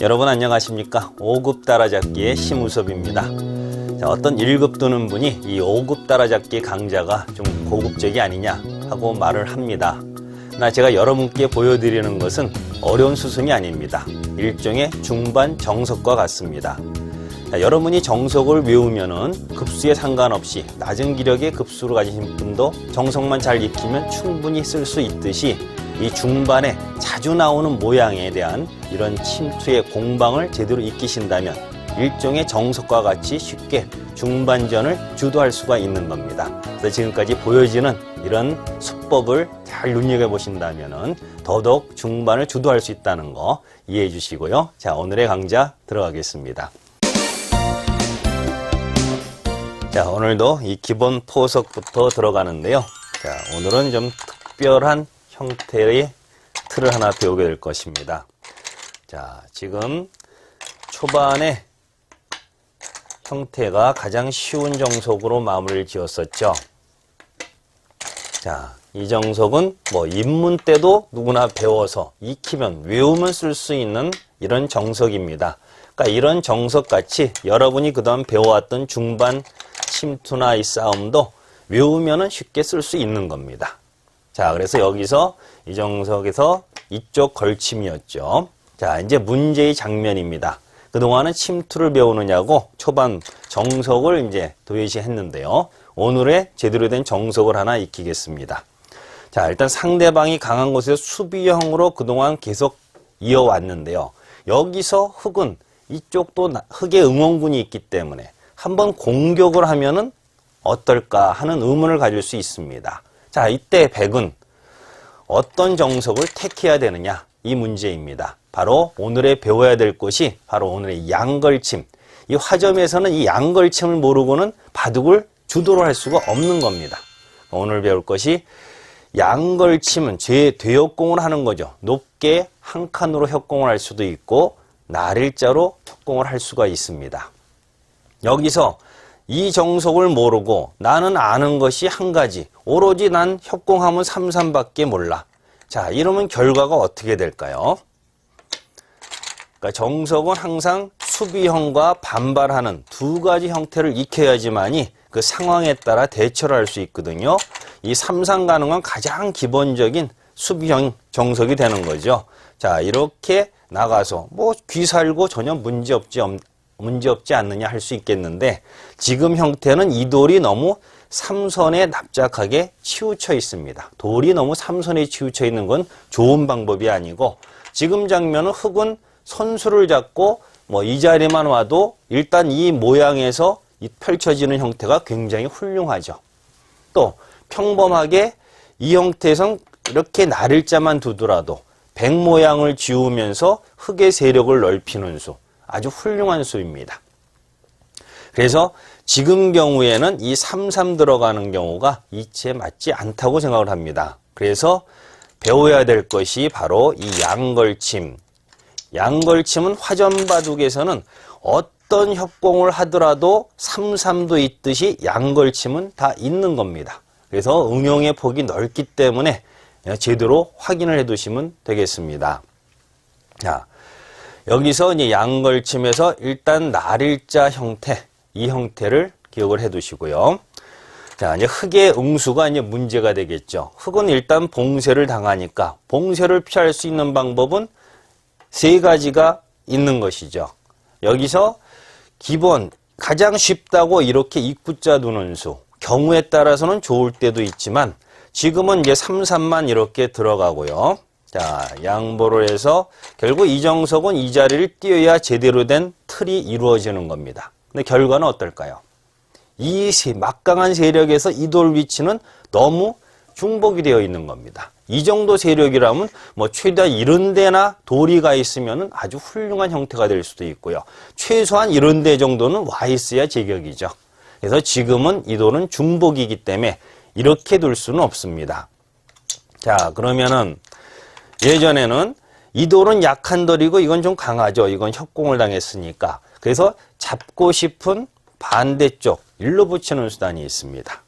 여러분 안녕하십니까? 5급 따라잡기의 심우섭입니다. 자, 어떤 1급 두는 분이 이 5급 따라잡기 강좌가 좀 고급적이 아니냐 하고 말을 합니다. 그러나 제가 여러분께 보여드리는 것은 어려운 수순이 아닙니다. 일종의 중반 정석과 같습니다. 자, 여러분이 정석을 외우면은 급수에 상관없이 낮은 기력의 급수를 가지신 분도 정석만 잘 익히면 충분히 쓸 수 있듯이 이 중반에 자주 나오는 모양에 대한 이런 침투의 공방을 제대로 익히신다면 일종의 정석과 같이 쉽게 중반전을 주도할 수가 있는 겁니다. 그래서 지금까지 보여지는 이런 수법을 잘 눈여겨보신다면 더더욱 중반을 주도할 수 있다는 거 이해해 주시고요. 자, 오늘의 강좌 들어가겠습니다. 자, 오늘도 이 기본 포석부터 들어가는데요. 자, 오늘은 좀 특별한 형태의 틀을 하나 배우게 될 것입니다. 자, 지금 초반에 형태가 가장 쉬운 정석으로 마무리를 지었었죠. 자, 이 정석은 뭐 입문 때도 누구나 배워서 익히면 외우면 쓸 수 있는 이런 정석입니다. 그러니까 이런 정석같이 여러분이 그동안 배워왔던 중반 침투나 이 싸움도 외우면은 쉽게 쓸 수 있는 겁니다. 자, 그래서 여기서 이 정석에서 이쪽 걸침이었죠. 자, 이제 문제의 장면입니다. 그동안은 침투를 배우느냐고 초반 정석을 이제 도외시했는데요. 오늘의 제대로 된 정석을 하나 익히겠습니다. 자, 일단 상대방이 강한 곳에서 수비형으로 그동안 계속 이어왔는데요. 여기서 흑은 이쪽도 흑의 응원군이 있기 때문에 한번 공격을 하면은 어떨까 하는 의문을 가질 수 있습니다. 자, 이때 백은 어떤 정석을 택해야 되느냐 이 문제입니다. 바로 오늘의 배워야 될 것이 바로 오늘의 양걸침. 이 화점에서는 이 양걸침을 모르고는 바둑을 주도를 할 수가 없는 겁니다. 오늘 배울 것이 양걸침은 대역공을 하는 거죠. 높게 한 칸으로 협공을 할 수도 있고 날일자로 협공을 할 수가 있습니다. 여기서 이 정석을 모르고 나는 아는 것이 한 가지. 오로지 난 협공하면 3-3밖에 몰라. 자, 이러면 결과가 어떻게 될까요? 그러니까 정석은 항상 수비형과 반발하는 두 가지 형태를 익혀야지만이 그 상황에 따라 대처를 할 수 있거든요. 이 3-3 가는 건 가장 기본적인 수비형 정석이 되는 거죠. 자, 이렇게 나가서 뭐 귀살고 전혀 문제없지 않느냐 할 수 있겠는데 지금 형태는 이 돌이 너무 삼선에 납작하게 치우쳐 있습니다. 돌이 너무 삼선에 치우쳐 있는 건 좋은 방법이 아니고 지금 장면은 흑은 선수를 잡고 뭐 이 자리만 와도 일단 이 모양에서 이 펼쳐지는 형태가 굉장히 훌륭하죠. 또 평범하게 이 형태에선 이렇게 날일자만 두더라도 백 모양을 지우면서 흑의 세력을 넓히는 수. 아주 훌륭한 수입니다. 그래서 지금 경우에는 이 3-3 들어가는 경우가 이치에 맞지 않다고 생각을 합니다. 그래서 배워야 될 것이 바로 이 양걸침. 양걸침은 화전바둑에서는 어떤 협공을 하더라도 3-3도 있듯이 양걸침은 다 있는 겁니다. 그래서 응용의 폭이 넓기 때문에 제대로 확인을 해 두시면 되겠습니다. 자, 여기서 이제 양걸침에서 일단 날일자 형태, 이 형태를 기억을 해 두시고요. 자, 이제 흑의 응수가 이제 문제가 되겠죠. 흑은 일단 봉쇄를 당하니까 봉쇄를 피할 수 있는 방법은 세 가지가 있는 것이죠. 여기서 기본, 가장 쉽다고 이렇게 입구자 두는 수, 경우에 따라서는 좋을 때도 있지만 지금은 이제 3-3만 이렇게 들어가고요. 자, 양보를 해서 결국 이 정석은 이 자리를 띄어야 제대로 된 틀이 이루어지는 겁니다. 근데 결과는 어떨까요? 이 막강한 세력에서 이 돌 위치는 너무 중복이 되어 있는 겁니다. 이 정도 세력이라면 뭐 최대한 이런 데나 돌이 가 있으면 아주 훌륭한 형태가 될 수도 있고요. 최소한 이런 데 정도는 와 있어야 제격이죠. 그래서 지금은 이 돌은 중복이기 때문에 이렇게 둘 수는 없습니다. 자, 그러면은 예전에는 이 돌은 약한 돌이고 이건 좀 강하죠. 이건 협공을 당했으니까. 그래서 잡고 싶은 반대쪽 일로 붙이는 수단이 있습니다.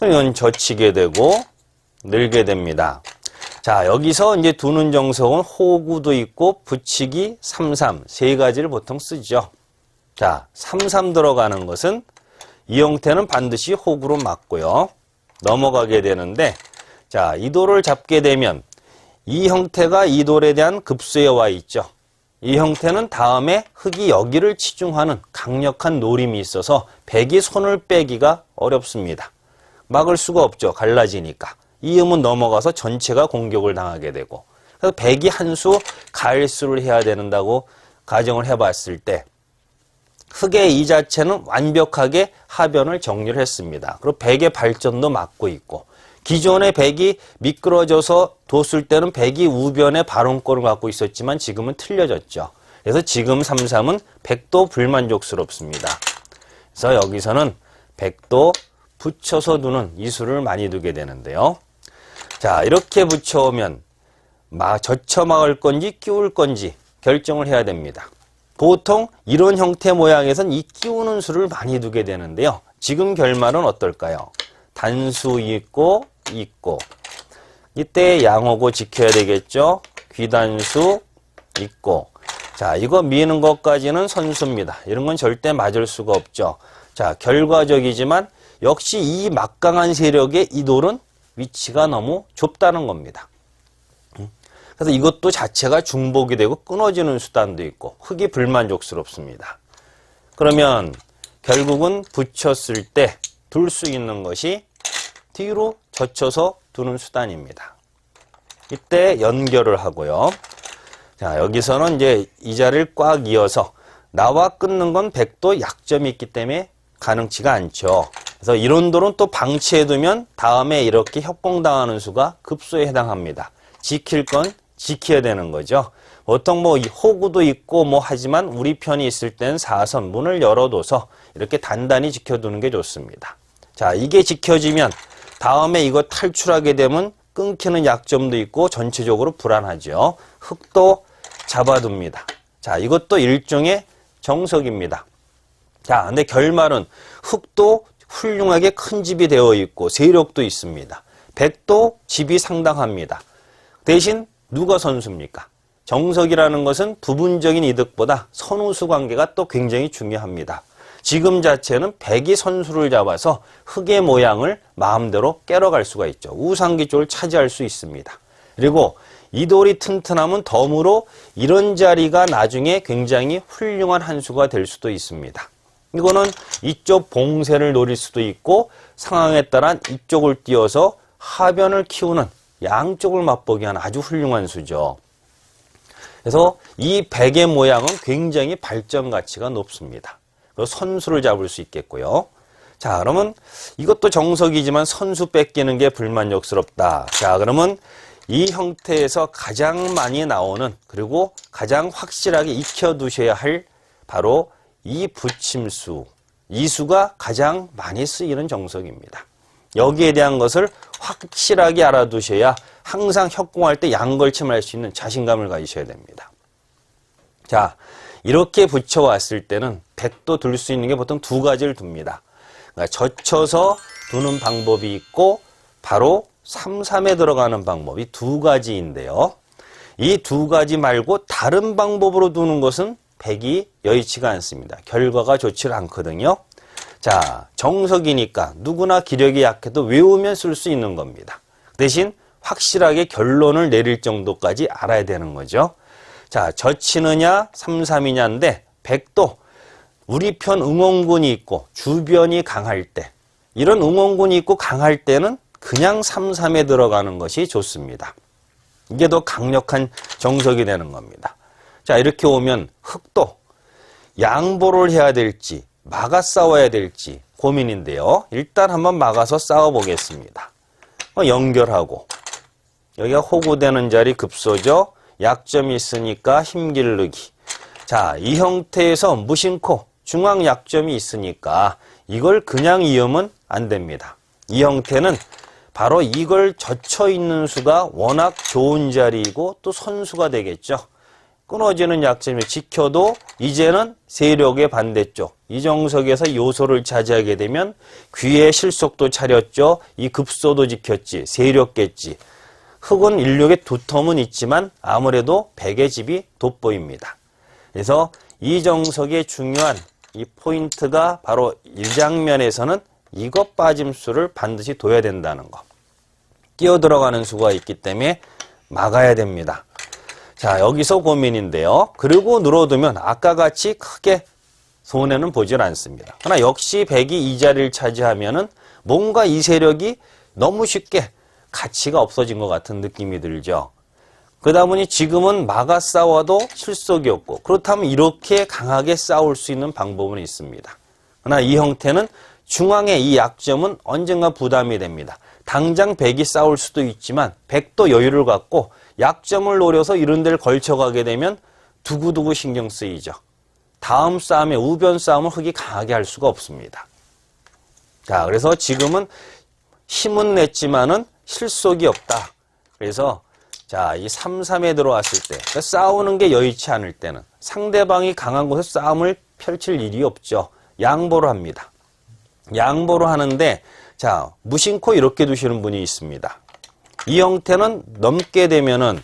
이건 젖히게 되고 늘게 됩니다. 자, 여기서 이제 두는 정석은 호구도 있고 붙이기, 삼삼 세 가지를 보통 쓰죠. 자, 삼삼 들어가는 것은 이 형태는 반드시 호구로 맞고요. 넘어가게 되는데, 자, 이 돌을 잡게 되면 이 형태가 이 돌에 대한 급소에 와 있죠. 이 형태는 다음에 흙이 여기를 치중하는 강력한 노림이 있어서 백이 손을 빼기가 어렵습니다. 막을 수가 없죠. 갈라지니까. 이 음은 넘어가서 전체가 공격을 당하게 되고, 그래서 백이 한 수 가일수를 해야 된다고 가정을 해봤을 때 흙의 이 자체는 완벽하게 하변을 정리를 했습니다. 그리고 백의 발전도 막고 있고, 기존의 백이 미끄러져서 뒀을 때는 백이 우변의 발원권을 갖고 있었지만 지금은 틀려졌죠. 그래서 지금 삼삼은 백도 불만족스럽습니다. 그래서 여기서는 백도 붙여서 두는 이 수를 많이 두게 되는데요. 자, 이렇게 붙여오면 젖혀 막을 건지 끼울 건지 결정을 해야 됩니다. 보통 이런 형태 모양에선 이 끼우는 수를 많이 두게 되는데요. 지금 결말은 어떨까요? 단수 있고 이때 양호고 지켜야 되겠죠. 귀단수 있고, 자, 이거 미는 것까지는 선수입니다. 이런 건 절대 맞을 수가 없죠. 자, 결과적이지만 역시 이 막강한 세력의 이 돌은 위치가 너무 좁다는 겁니다. 그래서 이것도 자체가 중복이 되고 끊어지는 수단도 있고 흙이 불만족스럽습니다. 그러면 결국은 붙였을 때 둘 수 있는 것이 뒤로 젖혀서 두는 수단입니다. 이때 연결을 하고요. 자, 여기서는 이제 이 자리를 꽉 이어서 나와 끊는 건 백도 약점이 있기 때문에 가능치가 않죠. 그래서 이런 돌은 또 방치해두면 다음에 이렇게 협공당하는 수가 급소에 해당합니다. 지킬 건 지켜야 되는 거죠. 보통 호구도 있고 하지만 우리 편이 있을 땐 사선 문을 열어둬서 이렇게 단단히 지켜두는 게 좋습니다. 자, 이게 지켜지면 다음에 이거 탈출하게 되면 끊기는 약점도 있고 전체적으로 불안하죠. 흙도 잡아둡니다. 자, 이것도 일종의 정석입니다. 자, 근데 결말은 흙도 훌륭하게 큰 집이 되어 있고 세력도 있습니다. 백도 집이 상당합니다. 대신 누가 선수입니까? 정석이라는 것은 부분적인 이득보다 선우수 관계가 또 굉장히 중요합니다. 지금 자체는 백이 선수를 잡아서 흙의 모양을 마음대로 깨러갈 수가 있죠. 우상기 쪽을 차지할 수 있습니다. 그리고 이 돌이 튼튼하면 덤으로 이런 자리가 나중에 굉장히 훌륭한 한 수가 될 수도 있습니다. 이거는 이쪽 봉쇄를 노릴 수도 있고 상황에 따라 이쪽을 띄워서 하변을 키우는 양쪽을 맛보게 하는 아주 훌륭한 수죠. 그래서 이 백의 모양은 굉장히 발전 가치가 높습니다. 선수를 잡을 수 있겠고요. 자, 그러면 이것도 정석이지만 선수 뺏기는 게 불만족스럽다. 자, 그러면 이 형태에서 가장 많이 나오는 그리고 가장 확실하게 익혀두셔야 할 바로 이 붙임수, 이 수가 가장 많이 쓰이는 정석입니다. 여기에 대한 것을 확실하게 알아두셔야 항상 협공할 때 양걸침할 수 있는 자신감을 가지셔야 됩니다. 자, 이렇게 붙여왔을 때는 백도 둘 수 있는 게 보통 두 가지를 둡니다. 그러니까 젖혀서 두는 방법이 있고 바로 삼삼에 들어가는 방법이 두 가지인데요. 이 두 가지 말고 다른 방법으로 두는 것은 백이 여의치가 않습니다. 결과가 좋지 않거든요. 자, 정석이니까 누구나 기력이 약해도 외우면 쓸 수 있는 겁니다. 대신 확실하게 결론을 내릴 정도까지 알아야 되는 거죠. 자, 젖히느냐 삼삼이냐인데 백도 우리 편 응원군이 있고 주변이 강할 때, 이런 응원군이 있고 강할 때는 그냥 삼삼에 들어가는 것이 좋습니다. 이게 더 강력한 정석이 되는 겁니다. 자, 이렇게 오면 흙도 양보를 해야 될지 막아 싸워야 될지 고민인데요. 일단 한번 막아서 싸워 보겠습니다. 연결하고 여기가 호구되는 자리 급소죠. 약점이 있으니까 힘 기르기. 자, 이 형태에서 무심코 중앙 약점이 있으니까 이걸 그냥 이으면 안 됩니다. 이 형태는 바로 이걸 젖혀 있는 수가 워낙 좋은 자리이고 또 선수가 되겠죠. 끊어지는 약점을 지켜도 이제는 세력의 반대쪽 이 정석에서 요소를 차지하게 되면 귀의 실속도 차렸죠. 이 급소도 지켰지. 세력겠지. 흙은 일육의 두텀은 있지만 아무래도 백의 집이 돋보입니다. 그래서 이 정석의 중요한 이 포인트가 바로 1장면에서는 이것 빠짐수를 반드시 둬야 된다는 거. 끼어 들어가는 수가 있기 때문에 막아야 됩니다. 자, 여기서 고민인데요. 그리고 늘어두면 아까 같이 크게 손해는 보질 않습니다. 그러나 역시 백이 이 자리를 차지하면은 뭔가 이 세력이 너무 쉽게 가치가 없어진 것 같은 느낌이 들죠. 그러다 보니 지금은 막아 싸워도 실속이 없고, 그렇다면 이렇게 강하게 싸울 수 있는 방법은 있습니다. 그러나 이 형태는 중앙의 이 약점은 언젠가 부담이 됩니다. 당장 백이 싸울 수도 있지만 백도 여유를 갖고 약점을 노려서 이런 데를 걸쳐가게 되면 두고두고 신경 쓰이죠. 다음 싸움에 우변 싸움을 흙이 강하게 할 수가 없습니다. 자, 그래서 지금은 힘은 냈지만은 실속이 없다. 그래서 자, 이 3-3에 들어왔을 때, 그러니까 싸우는 게 여의치 않을 때는 상대방이 강한 곳에서 싸움을 펼칠 일이 없죠. 양보를 합니다. 양보를 하는데, 자, 무심코 이렇게 두시는 분이 있습니다. 이 형태는 넘게 되면은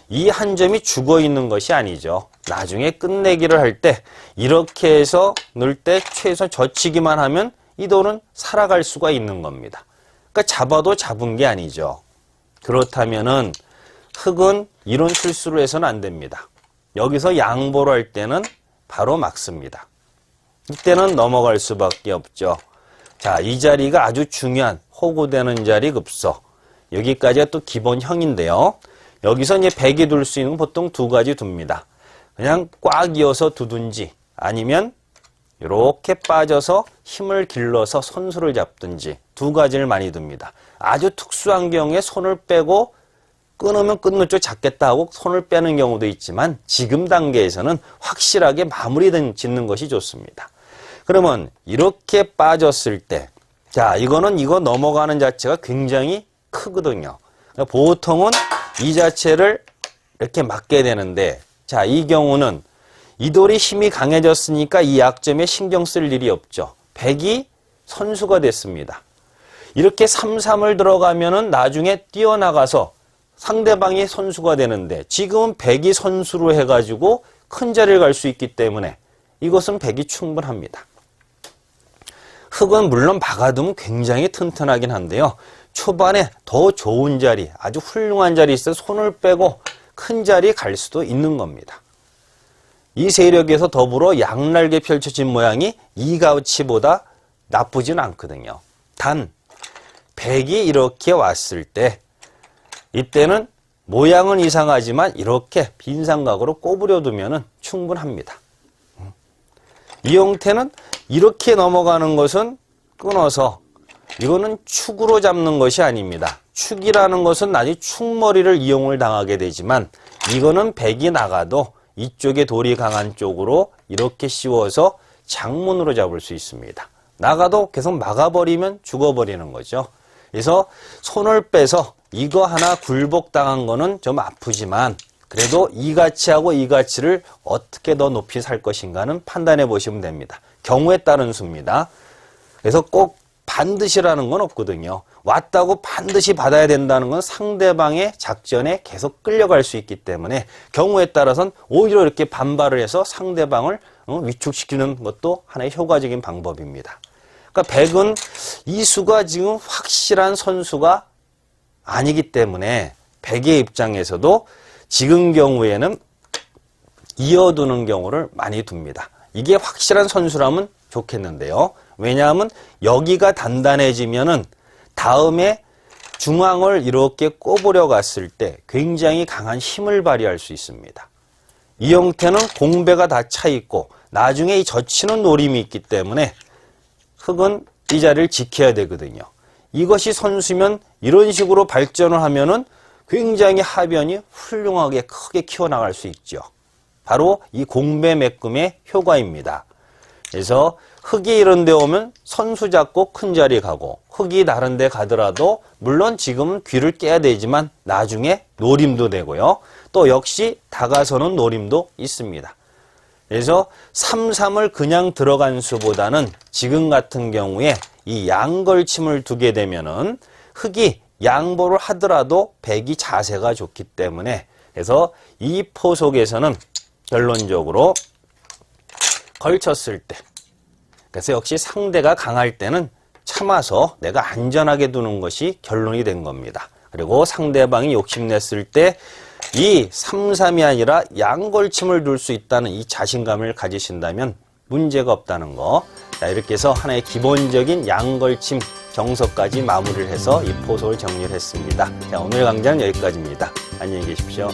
이 한 점이 죽어 있는 것이 아니죠. 나중에 끝내기를 할 때 이렇게 해서 넣을 때 최소한 젖히기만 하면 이 돌은 살아갈 수가 있는 겁니다. 그러니까 잡아도 잡은 게 아니죠. 그렇다면은 흙은 이런 실수를 해서는 안 됩니다. 여기서 양보를 할 때는 바로 막습니다. 이때는 넘어갈 수밖에 없죠. 자, 이 자리가 아주 중요한 호구되는 자리 급소. 여기까지가 또 기본형인데요. 여기서 이제 백이 둘 수 있는 보통 두 가지 둡니다. 그냥 꽉 이어서 두든지 아니면 이렇게 빠져서 힘을 길러서 손수를 잡든지 두 가지를 많이 둡니다. 아주 특수한 경우에 손을 빼고 끊으면 끊는 쪽 잡겠다 하고 손을 빼는 경우도 있지만 지금 단계에서는 확실하게 마무리 짓는 것이 좋습니다. 그러면 이렇게 빠졌을 때, 자, 이거는 이거 넘어가는 자체가 굉장히 크거든요. 그러니까 보통은 이 자체를 이렇게 막게 되는데, 자, 이 경우는 이 돌이 힘이 강해졌으니까 이 약점에 신경 쓸 일이 없죠. 백이 선수가 됐습니다. 이렇게 3-3을 들어가면은 나중에 뛰어나가서 상대방이 선수가 되는데 지금은 백이 선수로 해가지고 큰 자리를 갈 수 있기 때문에 이것은 백이 충분합니다. 흙은 물론 박아두면 굉장히 튼튼하긴 한데요. 초반에 더 좋은 자리, 아주 훌륭한 자리 있어서 손을 빼고 큰 자리 갈 수도 있는 겁니다. 이 세력에서 더불어 양날개 펼쳐진 모양이 이 가치보다 나쁘진 않거든요. 단 백이 이렇게 왔을 때 이때는 모양은 이상하지만 이렇게 빈삼각으로 꼬부려 두면 충분합니다. 이 형태는 이렇게 넘어가는 것은 끊어서 이거는 축으로 잡는 것이 아닙니다. 축이라는 것은 나중에 축머리를 이용을 당하게 되지만 이거는 백이 나가도 이쪽에 돌이 강한 쪽으로 이렇게 씌워서 장문으로 잡을 수 있습니다. 나가도 계속 막아버리면 죽어버리는 거죠. 그래서 손을 빼서 이거 하나 굴복당한 거는 좀 아프지만 그래도 이 가치하고 이 가치를 어떻게 더 높이 살 것인가는 판단해 보시면 됩니다. 경우에 따른 수입니다. 그래서 꼭 반드시라는 건 없거든요. 왔다고 반드시 받아야 된다는 건 상대방의 작전에 계속 끌려갈 수 있기 때문에 경우에 따라서는 오히려 이렇게 반발을 해서 상대방을 위축시키는 것도 하나의 효과적인 방법입니다. 그러니까 백은 이 수가 지금 확실한 선수가 아니기 때문에 백의 입장에서도 지금 경우에는 이어두는 경우를 많이 둡니다. 이게 확실한 선수라면 좋겠는데요. 왜냐하면 여기가 단단해지면은 다음에 중앙을 이렇게 꼬부려 갔을 때 굉장히 강한 힘을 발휘할 수 있습니다. 이 형태는 공배가 다 차 있고 나중에 이 젖히는 노림이 있기 때문에 흙은 이 자리를 지켜야 되거든요. 이것이 선수면 이런 식으로 발전을 하면은 굉장히 하변이 훌륭하게 크게 키워나갈 수 있죠. 바로 이 공배 매금의 효과입니다. 그래서 흙이 이런 데 오면 선수 잡고 큰 자리 가고 흙이 다른 데 가더라도 물론 지금은 귀를 깨야 되지만 나중에 노림도 되고요. 또 역시 다가서는 노림도 있습니다. 그래서 3-3을 그냥 들어간 수보다는 지금 같은 경우에 이 양걸침을 두게 되면은 흙이 양보를 하더라도 백이 자세가 좋기 때문에 그래서 이 포속에서는 결론적으로 걸쳤을 때 그래서 역시 상대가 강할 때는 참아서 내가 안전하게 두는 것이 결론이 된 겁니다. 그리고 상대방이 욕심냈을 때 이 3-3이 아니라 양걸침을 둘 수 있다는 이 자신감을 가지신다면 문제가 없다는 거. 자, 이렇게 해서 하나의 기본적인 양걸침 정석까지 마무리를 해서 이 포석을 정리를 했습니다. 자, 오늘 강좌는 여기까지입니다. 안녕히 계십시오.